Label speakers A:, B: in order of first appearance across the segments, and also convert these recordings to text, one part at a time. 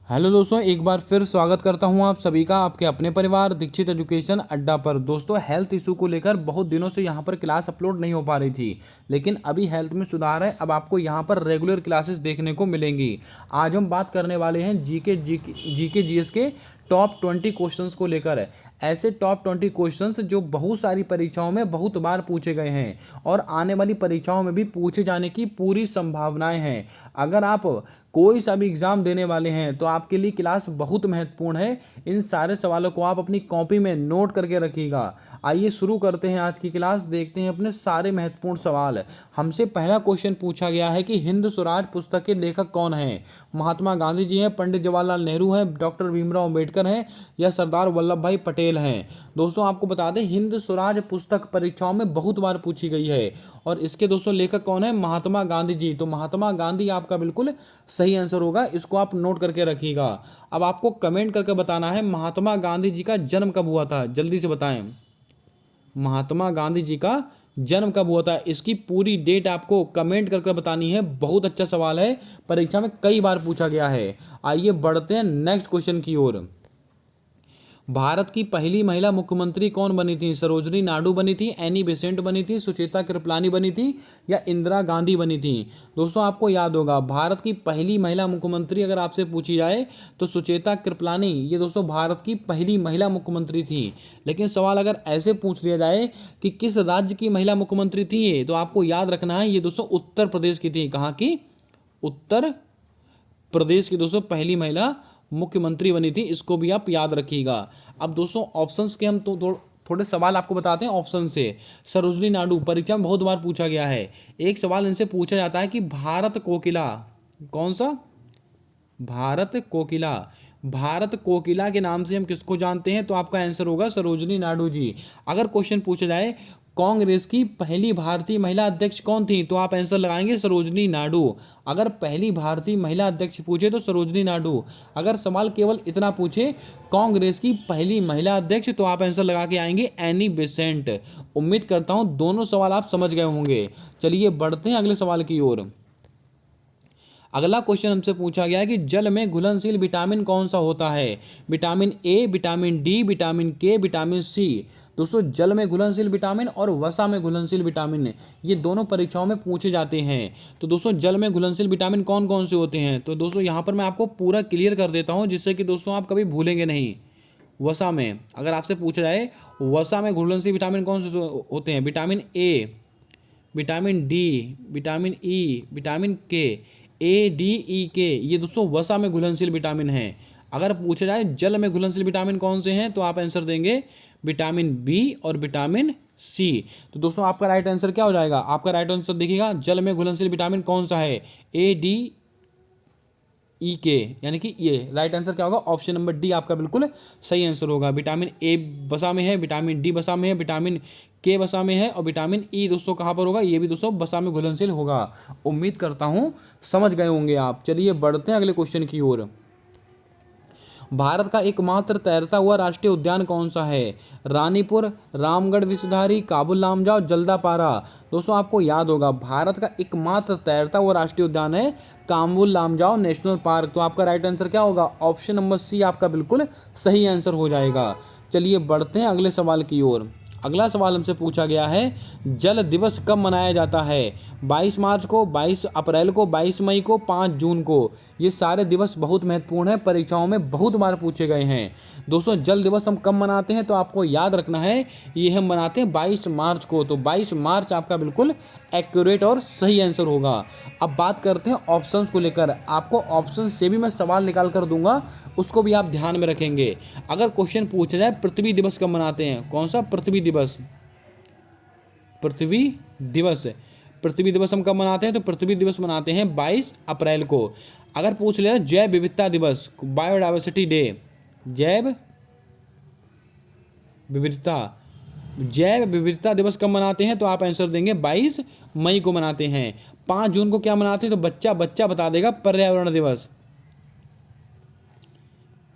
A: Hello दोस्तों, एक बार फिर स्वागत करता हूं आप सभी का आपके अपने परिवार दीक्षित एजुकेशन अड्डा पर। दोस्तों, हेल्थ इशू को लेकर बहुत दिनों से यहां पर क्लास अपलोड नहीं हो पा रही थी, लेकिन अभी हेल्थ में सुधार है। अब आपको यहां पर रेगुलर क्लासेस देखने को मिलेंगी। आज हम बात करने वाले हैं जीके जीएस के टॉप 20 क्वेश्चंस को लेकर। ऐसे टॉप 20 क्वेश्चंस जो बहुत सारी परीक्षाओं में बहुत बार पूछे गए हैं और आने वाली परीक्षाओं में भी पूछे जाने की पूरी संभावनाएं हैं। अगर आप कोई सा भी एग्जाम देने वाले हैं तो आपके लिए क्लास बहुत महत्वपूर्ण है। इन सारे सवालों को आप अपनी कॉपी में नोट करके रखिएगा। आइए शुरू करते हैं आज की क्लास। देखते हैं अपने सारे महत्वपूर्ण सवाल। हमसे पहला क्वेश्चन पूछा गया है कि हिंद स्वराज पुस्तक के लेखक कौन हैं? महात्मा गांधी जी हैं, पंडित जवाहरलाल नेहरू हैं, डॉक्टर भीमराव अंबेडकर हैं या सरदार वल्लभ भाई पटेल हैं। दोस्तों, आपको बता दें हिंद स्वराज पुस्तक परीक्षाओं में बहुत बार पूछी गई है और इसके दोस्तों लेखक कौन है? महात्मा गांधी जी। तो महात्मा गांधी आपका बिल्कुल सही आंसर होगा, इसको आप नोट करके रखिएगा। अब आपको कमेंट करके बताना है महात्मा गांधी जी का जन्म कब हुआ था, जल्दी से बताएं। महात्मा गांधी जी का जन्म कब हुआ था, इसकी पूरी डेट आपको कमेंट करके बतानी है। बहुत अच्छा सवाल है, परीक्षा में कई बार पूछा गया है। आइए बढ़ते हैं नेक्स्ट क्वेश्चन की ओर। भारत की पहली महिला मुख्यमंत्री कौन बनी थी? सरोजनी नायडू बनी थी, एनी बेसेंट बनी थी, सुचेता कृपलानी बनी थी या इंदिरा गांधी बनी थी? दोस्तों, आपको याद होगा भारत की पहली महिला मुख्यमंत्री अगर आपसे पूछी जाए तो सुचेता कृपलानी ये दोस्तों भारत की पहली महिला मुख्यमंत्री थी। लेकिन सवाल अगर ऐसे पूछ लिया जाए कि किस राज्य की महिला मुख्यमंत्री थी ये, तो आपको याद रखना है ये दोस्तों उत्तर प्रदेश की थी। कहाँ की? उत्तर प्रदेश की दोस्तों पहली महिला मुख्यमंत्री बनी थी, इसको भी आप याद रखिएगा। अब दोस्तों ऑप्शंस के हम थोड़े सवाल आपको बताते हैं ऑप्शन से। सरोजनी नायडू परीक्षा में बहुत बार पूछा गया है। एक सवाल इनसे पूछा जाता है कि भारत कोकिला कौन सा? भारत कोकिला। भारत कोकिला के नाम से हम किसको जानते हैं? तो आपका आंसर होगा सरोजनी नायडू जी। अगर क्वेश्चन पूछा जाए कांग्रेस की पहली भारतीय महिला अध्यक्ष कौन थी, तो आप आंसर लगाएंगे सरोजनी नायडू। अगर पहली भारतीय महिला अध्यक्ष पूछे तो सरोजनी नायडू। अगर सवाल केवल इतना पूछे कांग्रेस की पहली महिला अध्यक्ष, तो आप आंसर लगा के आएंगे एनी बेसेंट। उम्मीद करता हूं दोनों सवाल आप समझ गए होंगे। चलिए बढ़ते हैं अगले सवाल की ओर। अगला क्वेश्चन हमसे पूछा गया है कि जल में घुलनशील विटामिन कौन सा होता है? Vitamin A, vitamin D, vitamin के, विटामिन सी। दोस्तों, जल में घुलनशील विटामिन और वसा में घुलनशील विटामिन ये दोनों परीक्षाओं में पूछे जाते हैं। तो दोस्तों जल में घुलनशील विटामिन कौन कौन से होते हैं? तो दोस्तों यहाँ पर मैं आपको पूरा क्लियर कर देता हूँ जिससे कि दोस्तों आप कभी भूलेंगे नहीं। वसा में अगर आपसे पूछा जाए वसा में घुलनशील विटामिन कौन से होते हैं? Vitamin A, vitamin D, vitamin E, vitamin के। ए, डी, ई, के ये दोस्तों वसा में घुलनशील विटामिन है। अगर पूछा जाए जल में घुलनशील विटामिन कौन से हैं, तो आप आंसर देंगे विटामिन बी और विटामिन सी। तो दोस्तों आपका राइट आंसर क्या हो जाएगा? आपका राइट आंसर देखिएगा, जल में घुलनशील विटामिन कौन सा है? ए, डी, ई, के, यानी कि ये राइट आंसर क्या होगा? ऑप्शन नंबर डी आपका बिल्कुल सही आंसर होगा। विटामिन ए वसा में है, विटामिन डी वसा में है, विटामिन के वसा में है और विटामिन ई दोस्तों कहाँ पर होगा? ये भी दोस्तों वसा में घुलनशील होगा। उम्मीद करता हूँ समझ गए होंगे आप। चलिए बढ़ते हैं अगले क्वेश्चन की ओर। भारत का एकमात्र तैरता हुआ राष्ट्रीय उद्यान कौन सा है? रानीपुर, रामगढ़ विषधारी, काबुल लामजाओ, जल्दापारा। दोस्तों आपको याद होगा भारत का एकमात्र तैरता हुआ राष्ट्रीय उद्यान है काबुल लामजाओ नेशनल पार्क। तो आपका राइट आंसर क्या होगा? ऑप्शन नंबर सी आपका बिल्कुल सही आंसर हो जाएगा। चलिए बढ़ते हैं अगले सवाल की ओर। अगला सवाल हमसे पूछा गया है जल दिवस कब मनाया जाता है? 22 मार्च को, 22 अप्रैल को, 22 मई को, 5 जून को। ये सारे दिवस बहुत महत्वपूर्ण है, परीक्षाओं में बहुत बार पूछे गए हैं। दोस्तों जल दिवस हम कब मनाते हैं? तो आपको याद रखना है ये हम मनाते हैं 22 मार्च को। तो 22 मार्च आपका बिल्कुल एक्यूरेट और सही आंसर होगा। अब बात करते हैं ऑप्शंस को लेकर। आपको ऑप्शन से भी मैं सवाल निकाल कर दूंगा, उसको भी आप ध्यान में रखेंगे। अगर क्वेश्चन पूछा जाए पृथ्वी दिवस कब मनाते हैं? कौन सा? पृथ्वी दिवस। पृथ्वी दिवस, पृथ्वी दिवस हम कब मनाते हैं? तो पृथ्वी दिवस मनाते हैं 22 अप्रैल को। अगर पूछ लिया जैव विविधता दिवस, बायोडाइवर्सिटी डे, जैव विविधता, जैव विविधता दिवस कब मनाते हैं? तो आप आंसर देंगे 22 मई को मनाते हैं। 5 जून को क्या मनाते हैं? तो बच्चा बता देगा पर्यावरण दिवस।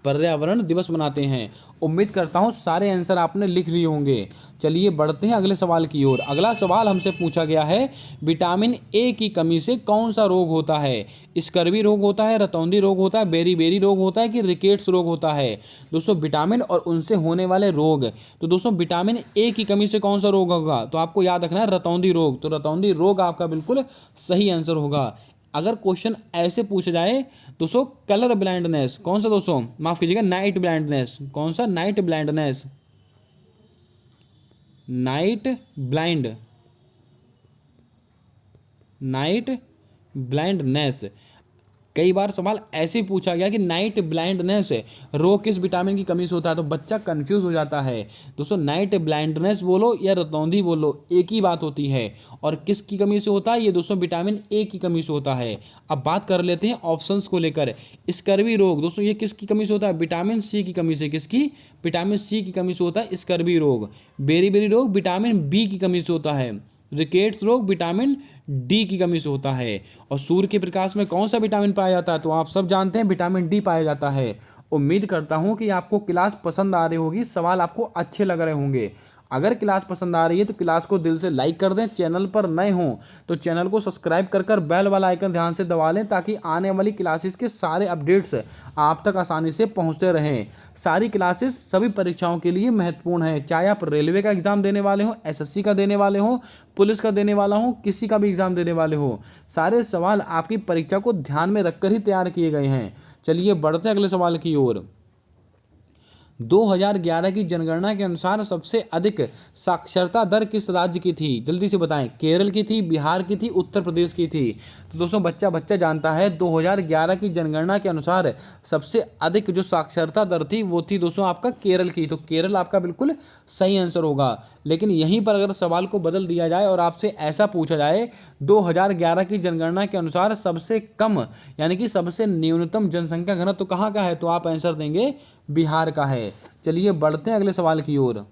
A: पर्यावरण दिवस मनाते हैं? उम्मीद करता हूँ सारे आंसर आपने लिख लिए होंगे। चलिए बढ़ते हैं अगले सवाल की ओर। अगला सवाल हमसे पूछा गया है, विटामिन ए की कमी से कौन सा रोग होता है? स्कर्वी रोग होता है, रतौंधी रोग होता है, बेरी रोग होता है कि रिकेट्स रोग होता है? दोस्तों विटामिन और उनसे होने वाले रोग, तो दोस्तों विटामिन ए की कमी से कौन सा रोग होगा? तो आपको याद रखना है रतौंधी रोग। तो रतौंधी रोग आपका बिल्कुल सही आंसर होगा। अगर क्वेश्चन ऐसे पूछा जाए दोस्तों, कलर ब्लाइंडनेस कौन सा दोस्तों, माफ कीजिएगा नाइट ब्लाइंडनेस, कौन सा? Night blindness, night blind, night blindness. कई बार सवाल ऐसे पूछा गया कि नाइट ब्लाइंडनेस रोग किस विटामिन की कमी से होता है, तो बच्चा कंफ्यूज हो जाता है। दोस्तों नाइट ब्लाइंडनेस बोलो या रतौंधी बोलो, एक ही बात होती है। और किसकी कमी से होता है? ये दोस्तों विटामिन ए की कमी से होता है। अब बात कर लेते हैं ऑप्शंस को लेकर। स्कर्वी रोग दोस्तों ये किसकी कमी से होता है? विटामिन सी की कमी से। किसकी? विटामिन सी की कमी से होता है स्कर्वी रोग। बेरी रोग विटामिन बी की कमी से होता है। रिकेट्स रोग विटामिन डी की कमी से होता है। और सूर्य के प्रकाश में कौन सा विटामिन पाया जाता है? तो आप सब जानते हैं विटामिन डी पाया जाता है। उम्मीद करता हूं कि आपको क्लास पसंद आ रही होगी, सवाल आपको अच्छे लग रहे होंगे। अगर क्लास पसंद आ रही है तो क्लास को दिल से लाइक कर दें। चैनल पर नए हों तो चैनल को सब्सक्राइब कर बेल वाला आइकन ध्यान से दबा लें, ताकि आने वाली क्लासेस के सारे अपडेट्स आप तक आसानी से पहुंचते रहें। सारी क्लासेस सभी परीक्षाओं के लिए महत्वपूर्ण है, चाहे आप रेलवे का एग्जाम देने वाले हो, एसएससी का देने वाले हो, पुलिस का देने वाला हो, किसी का भी एग्जाम देने वाले हो। सारे सवाल आपकी परीक्षा को ध्यान में रखकर ही तैयार किए गए हैं। चलिए बढ़ते अगले सवाल की ओर। 2011 की जनगणना के अनुसार सबसे अधिक साक्षरता दर किस राज्य की थी? जल्दी से बताएं। केरल की थी, बिहार की थी, उत्तर प्रदेश की थी? तो दोस्तों बच्चा जानता है 2011 की जनगणना के अनुसार सबसे अधिक जो साक्षरता दर थी वो थी दोस्तों आपका केरल की। तो केरल आपका बिल्कुल सही आंसर होगा। लेकिन यहीं पर अगर सवाल को बदल दिया जाए और आपसे ऐसा पूछा जाए 2011 की जनगणना के अनुसार सबसे कम यानी कि सबसे न्यूनतम जनसंख्या घनत्व कहाँ का है, तो आप आंसर देंगे बिहार का है। चलिए बढ़ते हैं अगले सवाल की ओर।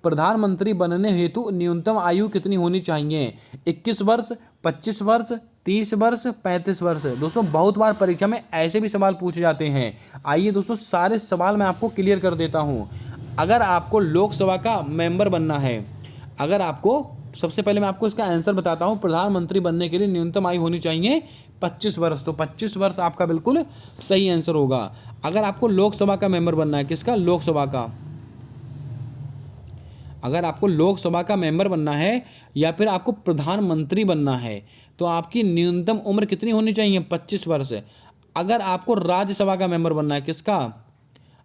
A: प्रधानमंत्री बनने हेतु न्यूनतम आयु कितनी होनी चाहिए? 21 वर्ष, 25 वर्ष, 30 वर्ष, 35 वर्ष? दोस्तों बहुत बार परीक्षा में ऐसे भी सवाल पूछे जाते हैं। आइए दोस्तों सारे सवाल मैं आपको क्लियर कर देता हूं। अगर आपको लोकसभा का मेंबर बनना है, अगर आपको, सबसे पहले मैं आपको इसका आंसर बताता हूं। प्रधानमंत्री बनने के लिए न्यूनतम आयु होनी चाहिए 25 वर्ष। तो 25 वर्ष आपका बिल्कुल सही आंसर होगा। अगर आपको लोकसभा का मेंबर बनना है, किसका? लोकसभा का। अगर आपको लोकसभा का मेंबर बनना है या फिर आपको प्रधानमंत्री बनना है तो आपकी न्यूनतम उम्र कितनी होनी चाहिए? 25 वर्ष। अगर आपको राज्यसभा का मेंबर बनना है, किसका?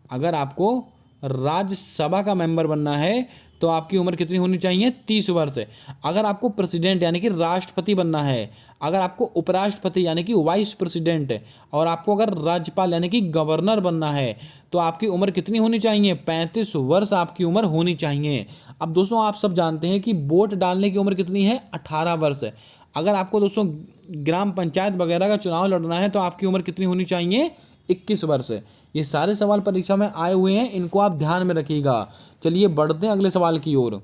A: अगर आपको राज्यसभा का मेंबर बनना है तो आपकी उम्र कितनी होनी चाहिए? 30 वर्ष। अगर आपको प्रेसिडेंट यानी कि राष्ट्रपति बनना है, अगर आपको उपराष्ट्रपति यानी कि वाइस प्रेसिडेंट, और आपको अगर राज्यपाल यानी कि गवर्नर बनना है तो आपकी उम्र कितनी होनी चाहिए? 35 वर्ष आपकी उम्र होनी चाहिए। अब दोस्तों आप सब जानते हैं कि वोट डालने की उम्र कितनी है? 18 वर्ष। अगर आपको दोस्तों ग्राम पंचायत वगैरह का चुनाव लड़ना है तो आपकी उम्र कितनी होनी चाहिए? 21 वर्ष। ये सारे सवाल परीक्षा में आए हुए हैं, इनको आप ध्यान में रखिएगा। चलिए बढ़ते हैं अगले सवाल की ओर।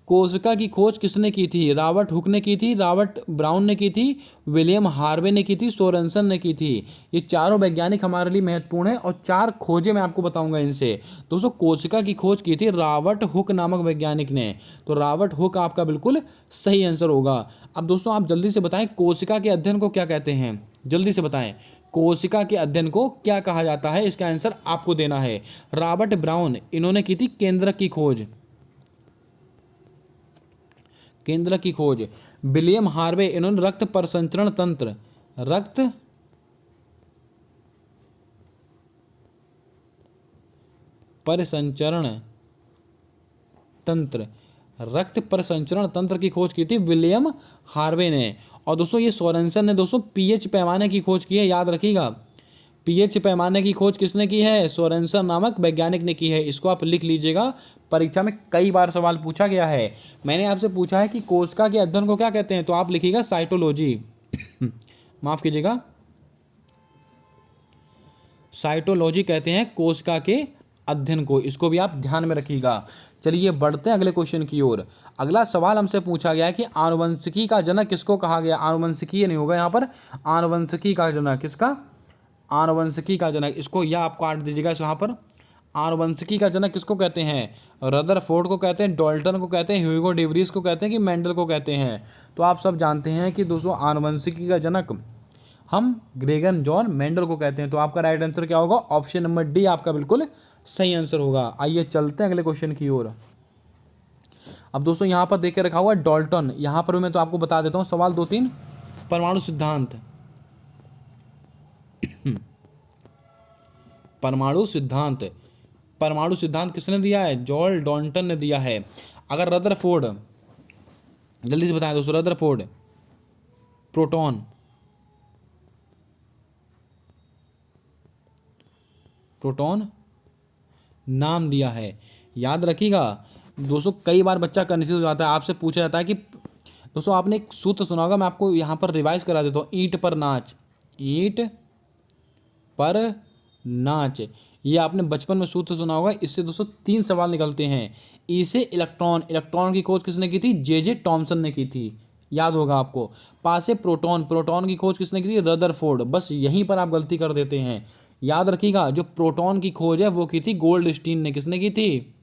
A: कोशिका की खोज किसने की थी? रॉबर्ट हुक ने की थी, रॉबर्ट ब्राउन ने की थी, विलियम हार्वे ने की थी, सोरेनसन ने की थी? ये चारों वैज्ञानिक हमारे लिए महत्वपूर्ण है और 4 खोजें मैं आपको बताऊंगा इनसे। दोस्तों कोशिका की खोज की थी रॉबर्ट हुक नामक वैज्ञानिक ने। तो रॉबर्ट हुक आपका बिल्कुल सही आंसर होगा। अब दोस्तों आप जल्दी से बताएं कोशिका के अध्ययन को क्या कहते हैं? जल्दी से बताएं कोशिका के अध्ययन को क्या कहा जाता है? इसका आंसर आपको देना है। रॉबर्ट ब्राउन इन्होंने की थी केंद्रक की खोज, केंद्रक की खोज। विलियम हार्वे इन्होंने रक्त परिसंचरण तंत्र, रक्त परिसंचरण तंत्र, रक्त परिसंचरण तंत्र की खोज की थी विलियम हार्वे ने। और दोस्तों ये सोरेनसन ने दोस्तों पीएच पैमाने की खोज की है, याद रखिएगा। पीएच पैमाने की खोज किसने की है? सोरेनसन नामक वैज्ञानिक ने की है। इसको आप लिख लीजिएगा, परीक्षा में कई बार सवाल पूछा गया है। मैंने आपसे पूछा है कि कोशिका के अध्ययन को क्या कहते हैं, तो आप लिखिएगा साइटोलॉजी। माफ कीजिएगा, साइटोलॉजी कहते हैं कोशिका के अध्ययन को। इसको भी आप ध्यान में रखिएगा। चलिए बढ़ते हैं अगले क्वेश्चन की ओर। अगला सवाल हमसे पूछा गया है कि आनुवंशिकी का जनक किसको कहा गया? आनुवंशिकीय नहीं होगा यहाँ पर, आनुवंशिकी का जनक किसका? आनुवंशिकी का जनक, इसको या आपको काट दीजिएगा यहाँ पर। आनुवंशिकी का जनक किसको कहते हैं? रदरफोर्ड को कहते हैं, डाल्टन को कहते हैं, ह्यूगो डे व्रीज को कहते हैं कि मेंडल को कहते हैं? तो आप सब जानते हैं कि दोस्तों आनुवंशिकी का जनक हम ग्रेगर जॉन मेंडल को कहते हैं। तो आपका राइट आंसर क्या होगा? ऑप्शन नंबर डी आपका बिल्कुल सही आंसर होगा। आइए चलते हैं अगले क्वेश्चन की ओर। अब दोस्तों यहाँ पर देख के रखा हुआ है डाल्टन, यहाँ पर मैं तो आपको बता देता हूँ सवाल 2-3। परमाणु सिद्धांत, परमाणु सिद्धांत, परमाणु सिद्धांत किसने दिया है? जॉन डाल्टन ने दिया है। अगर रदरफोर्ड, जल्दी से बताएं दोस्तों, रदरफोर्ड प्रोटॉन, प्रोटॉन नाम दिया है, याद रखिएगा दोस्तों। कई बार बच्चा कन्फ्यूज हो जाता है, आपसे पूछा जाता है कि दोस्तों आपने एक सूत्र सुना होगा, मैं आपको यहाँ पर रिवाइज करा देता हूँ। ईंट पर नाच, ईंट पर नाच, ये आपने बचपन में सूत्र सुना होगा। इससे दोस्तों 3 सवाल निकलते हैं। ई से इलेक्ट्रॉन, इलेक्ट्रॉन की खोज किसने की थी? जे टॉमसन ने की थी, याद होगा आपको। पा से प्रोटॉन, प्रोटॉन की खोज किसने की थी? रदरफोर्ड। बस यहीं पर आप गलती कर देते हैं, याद रखिएगा। जो प्रोटॉन की खोज है वो की थी गोल्डस्टीन ने। किसने की थी?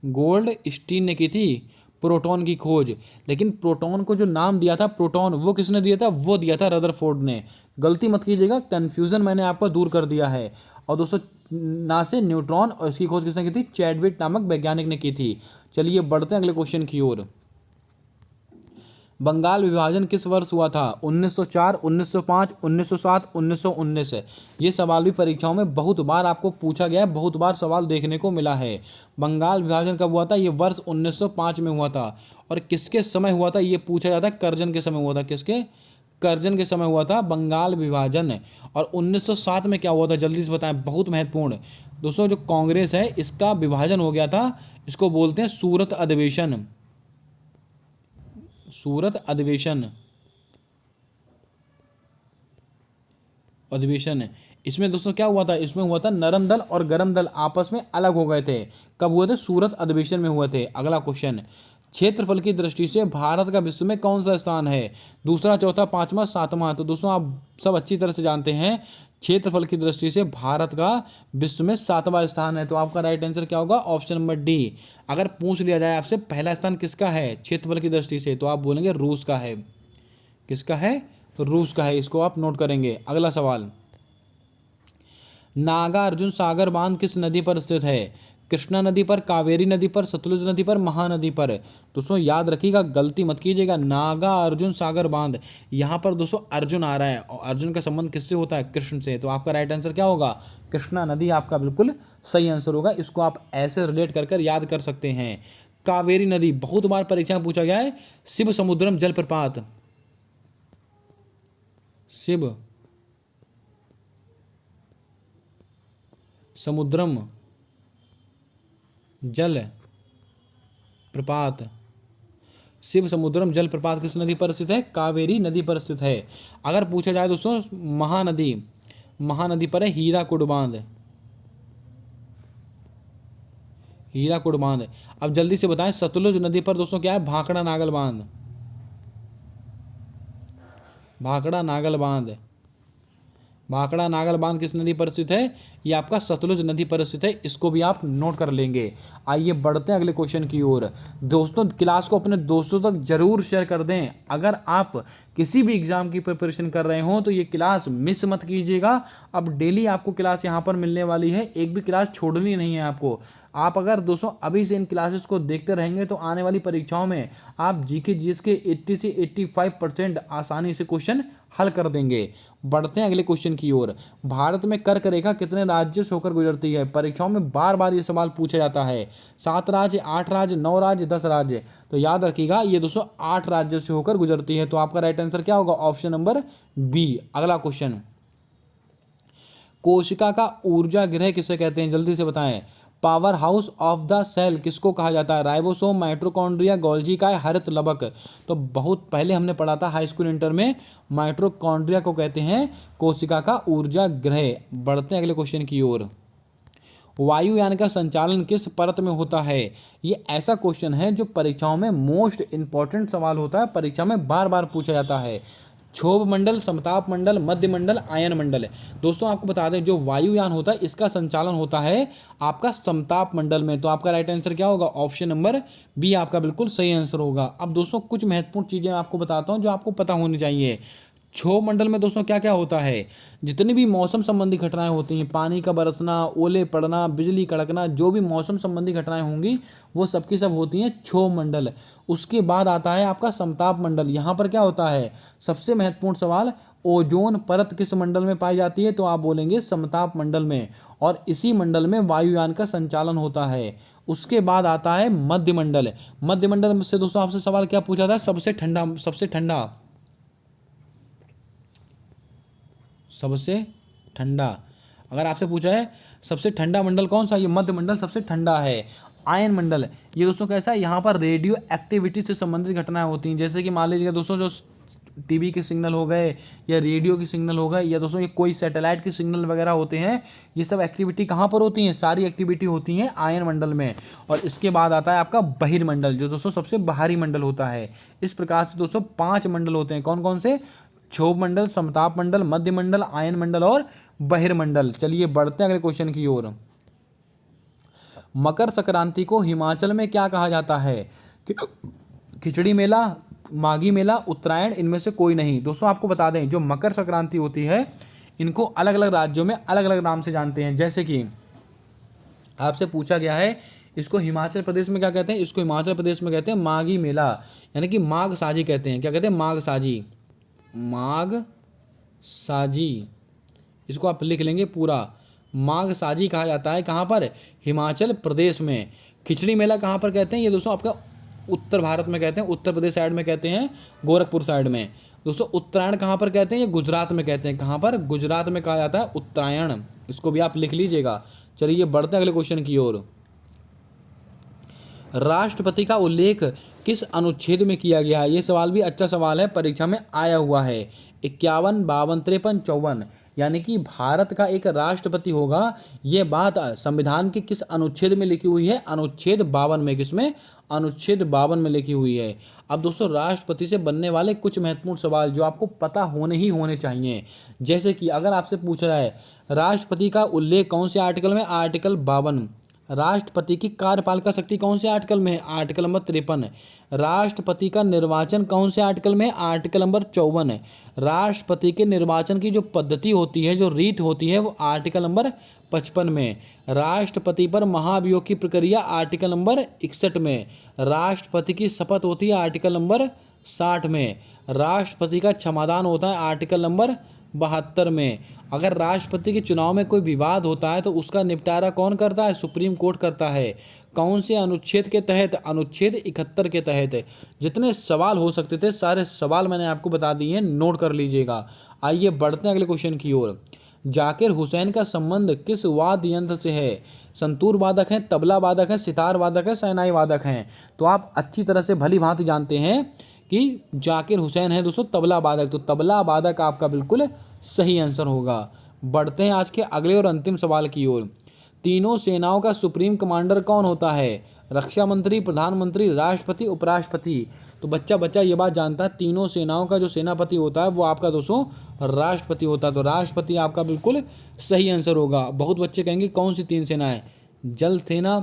A: गोल्डस्टीन ने की थी प्रोटॉन की खोज। लेकिन प्रोटॉन को जो नाम दिया था प्रोटॉन, वो किसने दिया था? वो दिया था रदरफोर्ड ने। गलती मत कीजिएगा, कन्फ्यूजन मैंने आपको दूर कर दिया है। और दोस्तों ना से न्यूट्रॉन, और इसकी खोज किसने की थी? चैडविक नामक वैज्ञानिक ने की थी। चलिए बढ़ते हैं अगले क्वेश्चन की ओर। बंगाल विभाजन किस वर्ष हुआ था? 1904, 1905, 1907, 1919। ये सवाल भी परीक्षाओं में बहुत बार आपको पूछा गया है, बहुत बार सवाल देखने को मिला है। बंगाल विभाजन कब हुआ था? ये वर्ष 1905 में हुआ था। और किसके समय हुआ था ये पूछा जाता है? कर्जन के समय हुआ था। किसके? कर्जन के समय हुआ था बंगाल विभाजन। और 1907 में क्या हुआ था? जल्दी से बताएं, बहुत महत्वपूर्ण दोस्तों। जो कांग्रेस है इसका विभाजन हो गया था, इसको बोलते हैं सूरत अधिवेशन। सूरत अधिवेशन, अधिवेशन। इसमें दोस्तों क्या हुआ था? इसमें हुआ था नरम दल और गरम दल आपस में अलग हो गए थे। कब हुए थे? सूरत अधिवेशन में हुए थे। अगला क्वेश्चन, क्षेत्रफल की दृष्टि से भारत का विश्व में कौन सा स्थान है? दूसरा, चौथा, पांचवा, सातवां। तो दोस्तों आप सब अच्छी तरह से जानते हैं क्षेत्रफल की दृष्टि से भारत का विश्व में 7वां स्थान है। तो आपका राइट आंसर क्या होगा? Option number D. अगर पूछ लिया जाए आपसे पहला स्थान किसका है क्षेत्रफल की दृष्टि से, तो आप बोलेंगे रूस का है। किसका है? तो रूस का है। इसको आप नोट करेंगे। अगला सवाल, नागार्जुन सागर बांध किस नदी पर स्थित है? कृष्णा नदी पर, कावेरी नदी पर, सतलुज नदी पर, महानदी पर। दोस्तों याद रखिएगा, गलती मत कीजिएगा। नागार्जुन सागर बांध, यहाँ पर दोस्तों अर्जुन आ रहा है, और अर्जुन का संबंध किससे होता है? कृष्ण से। तो आपका राइट आंसर क्या होगा? कृष्णा नदी आपका बिल्कुल सही आंसर होगा। इसको आप ऐसे रिलेट कर याद कर सकते हैं। कावेरी नदी बहुत बार परीक्षा में पूछा गया है। शिव समुद्रम जलप्रपात, शिव समुद्रम जल प्रपात, शिव समुद्रम जल प्रपात किस नदी पर स्थित है? कावेरी नदी पर स्थित है। अगर पूछा जाए दोस्तों महानदी, महानदी पर है हीराकुड बांध, हीराकुड बांध। अब जल्दी से बताएं सतलुज नदी पर दोस्तों क्या है? भाखड़ा नागल बांध, भाखड़ा नागल बांध। भाखड़ा नागल बांध किस नदी पर स्थित है? ये आपका सतलुज नदी पर स्थित है। इसको भी आप नोट कर लेंगे। आइए बढ़ते हैं अगले क्वेश्चन की ओर। दोस्तों क्लास को अपने दोस्तों तक जरूर शेयर कर दें। अगर आप किसी भी एग्जाम की प्रिपरेशन कर रहे हो तो ये क्लास मिस मत कीजिएगा। अब डेली आपको क्लास यहाँ पर मिलने वाली है, एक भी क्लास छोड़नी नहीं है आपको। आप अगर दोस्तों अभी से इन क्लासेस को देखते रहेंगे तो आने वाली परीक्षाओं में आप जीके जीएस के 80 से 85% आसानी से क्वेश्चन हल कर देंगे। बढ़ते हैं अगले क्वेश्चन की ओर। भारत में कर्क रेखा कितने राज्यों से होकर गुजरती है? परीक्षाओं में बार बार ये सवाल पूछा जाता है। 7 राज्य, 8 राज्य, 9 राज्य, 10 राज्य। तो याद रखिएगा ये दोस्तों 8 राज्यों से होकर गुजरती है। तो आपका राइट आंसर क्या होगा? Option number B. अगला क्वेश्चन, कोशिका का ऊर्जा गृह किसे कहते हैं? जल्दी से बताएं। Power house of the cell किसको कहा जाता है? राइबोसोम, माइटोकॉन्ड्रिया, गोल्जी काय, हरित लवक। तो बहुत पहले हमने पढ़ा था हाई स्कूल इंटर में, माइटोकॉन्ड्रिया को कहते हैं कोशिका का ऊर्जा गृह। बढ़ते हैं अगले क्वेश्चन की ओर। वायुयान का संचालन किस परत में होता है? ये ऐसा क्वेश्चन है जो परीक्षाओं में मोस्ट इंपॉर्टेंट सवाल होता है, परीक्षा में बार बार पूछा जाता है। क्षोभ मंडल, समताप मंडल, मध्य मंडल, आयन मंडल। दोस्तों आपको बता दें जो वायुयान होता है इसका संचालन होता है आपका समताप मंडल में। तो आपका राइट आंसर क्या होगा? ऑप्शन नंबर बी आपका बिल्कुल सही आंसर होगा। अब दोस्तों कुछ महत्वपूर्ण चीज़ें आपको बताता हूँ जो आपको पता होनी चाहिए। क्षोभ मंडल में दोस्तों क्या क्या होता है? जितनी भी मौसम संबंधी घटनाएं होती हैं, पानी का बरसना, ओले पड़ना, बिजली कड़कना, जो भी मौसम संबंधी घटनाएं होंगी वो सबकी सब होती हैं क्षोभ मंडल। उसके बाद आता है आपका समताप मंडल। यहाँ पर क्या होता है? सबसे महत्वपूर्ण सवाल, ओजोन परत किस मंडल में पाई जाती है? तो आप बोलेंगे समताप मंडल में, और इसी मंडल में वायुयान का संचालन होता है। उसके बाद आता है मध्य मंडल। मध्य मंडल से दोस्तों आपसे सवाल क्या पूछा था? सबसे ठंडा अगर आपसे पूछा है सबसे ठंडा मंडल कौन सा? ये मध्य मंडल सबसे ठंडा है। आयन मंडल ये दोस्तों कैसा है? यहाँ पर रेडियो एक्टिविटी से संबंधित घटनाएं होती हैं, जैसे कि मान लीजिए दोस्तों जो टीवी के सिग्नल हो गए या रेडियो के सिग्नल हो गए या दोस्तों ये कोई सैटेलाइट के सिग्नल वगैरह होते हैं, ये सब एक्टिविटी कहाँ पर होती हैं? सारी एक्टिविटी होती हैं आयन मंडल में। और इसके बाद आता है आपका बहिर्मंडल जो दोस्तों सबसे बाहरी मंडल होता है। इस प्रकार से दोस्तों 5 मंडल होते हैं। कौन कौन से? क्षोभ मंडल, समताप मंडल, मध्य मंडल, आयन मंडल और बहिर्मंडल। चलिए बढ़ते हैं अगले क्वेश्चन की ओर। मकर संक्रांति को हिमाचल में क्या कहा जाता है? खिचड़ी मेला, माघी मेला, उत्तरायण, इनमें से कोई नहीं। दोस्तों आपको बता दें जो मकर संक्रांति होती है इनको अलग अलग राज्यों में अलग अलग नाम से जानते हैं। जैसे कि आपसे पूछा गया है इसको हिमाचल प्रदेश में क्या कहते हैं? इसको हिमाचल प्रदेश में कहते हैं माघी मेला, यानी कि माघ साजी कहते हैं। क्या कहते हैं? माघ साजी, माघ साजी। इसको आप लिख लेंगे पूरा, माघ साजी कहा जाता है। कहाँ पर? हिमाचल प्रदेश में। खिचड़ी मेला कहाँ पर कहते हैं? ये दोस्तों आपका उत्तर भारत में कहते हैं, उत्तर प्रदेश साइड में कहते हैं, गोरखपुर साइड में। दोस्तों उत्तरायण कहाँ पर कहते हैं? ये गुजरात में कहते हैं। कहाँ पर? गुजरात में कहा जाता है उत्तरायण। इसको भी आप लिख लीजिएगा। चलिए बढ़ते हैं अगले क्वेश्चन की ओर। राष्ट्रपति का उल्लेख किस अनुच्छेद में किया गया है? ये सवाल भी अच्छा सवाल है, परीक्षा में आया हुआ है। 51, 52, 53, 54, यानी कि भारत का एक राष्ट्रपति होगा, ये बात संविधान के किस अनुच्छेद में लिखी हुई है? अनुच्छेद 52 में। किसमें? अनुच्छेद 52 में लिखी हुई है। अब दोस्तों राष्ट्रपति से बनने वाले कुछ महत्वपूर्ण सवाल जो आपको पता होने चाहिए, जैसे कि अगर आपसे पूछा जाए राष्ट्रपति का उल्लेख कौन से आर्टिकल में? आर्टिकल 52। राष्ट्रपति की कार्यपालिका शक्ति कौन से आर्टिकल में है? Article number 53। राष्ट्रपति का निर्वाचन कौन से आर्टिकल में है? Article number 54। राष्ट्रपति के निर्वाचन की जो पद्धति होती है, जो रीत होती है, वो आर्टिकल नंबर 55 में। राष्ट्रपति पर महाभियोग की प्रक्रिया आर्टिकल नंबर 61 में। राष्ट्रपति की शपथ होती है आर्टिकल नंबर 60 में। राष्ट्रपति का क्षमादान होता है आर्टिकल नंबर 72 में। अगर राष्ट्रपति के चुनाव में कोई विवाद होता है तो उसका निपटारा कौन करता है? सुप्रीम कोर्ट करता है। कौन से अनुच्छेद के तहत? अनुच्छेद 71 के तहत। जितने सवाल हो सकते थे सारे सवाल मैंने आपको बता दिए हैं, नोट कर लीजिएगा। आइए बढ़ते हैं अगले क्वेश्चन की ओर। जाकिर हुसैन का संबंध किस वाद्य यंत्र से है? संतूर वादक हैं, तबला वादक है, सितार वादक है, शहनाई वादक हैं। तो आप अच्छी तरह से भली भांति जानते हैं कि जाकिर हुसैन है दोस्तों तबला वादक, तो तबला वादक आपका बिल्कुल सही आंसर होगा। बढ़ते हैं आज के अगले और अंतिम सवाल की ओर। तीनों सेनाओं का सुप्रीम कमांडर कौन होता है? रक्षा मंत्री, प्रधानमंत्री, राष्ट्रपति, उपराष्ट्रपति। तो बच्चा ये बात जानता है तीनों सेनाओं का जो सेनापति होता है वो आपका दोस्तों राष्ट्रपति होता है। तो राष्ट्रपति आपका बिल्कुल सही आंसर होगा। बहुत बच्चे कहेंगे कौन सी 3 सेनाएं? जल सेना,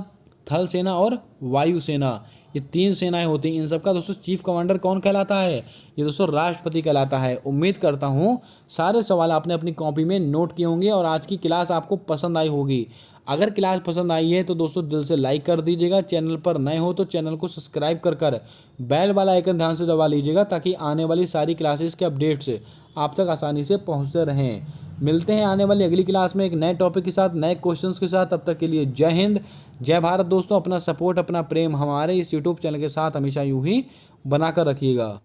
A: थल सेना और वायु सेना, ये 3 सेनाएं होती हैं। इन सबका दोस्तों चीफ कमांडर कौन कहलाता है? ये दोस्तों राष्ट्रपति कहलाता है। उम्मीद करता हूँ सारे सवाल आपने अपनी कॉपी में नोट किए होंगे और आज की क्लास आपको पसंद आई होगी। अगर क्लास पसंद आई है तो दोस्तों दिल से लाइक कर दीजिएगा। चैनल पर नए हो तो चैनल को सब्सक्राइब कर बेल वाला आइकन ध्यान से दबा लीजिएगा ताकि आने वाली सारी क्लासेस के अपडेट्स आप तक आसानी से पहुँचते रहें। मिलते हैं आने वाली अगली क्लास में एक नए टॉपिक के साथ, नए क्वेश्चंस के साथ। तब तक के लिए जय हिंद, जय भारत दोस्तों। अपना सपोर्ट, अपना प्रेम हमारे इस यूट्यूब चैनल के साथ हमेशा यूं ही बनाकर रखिएगा।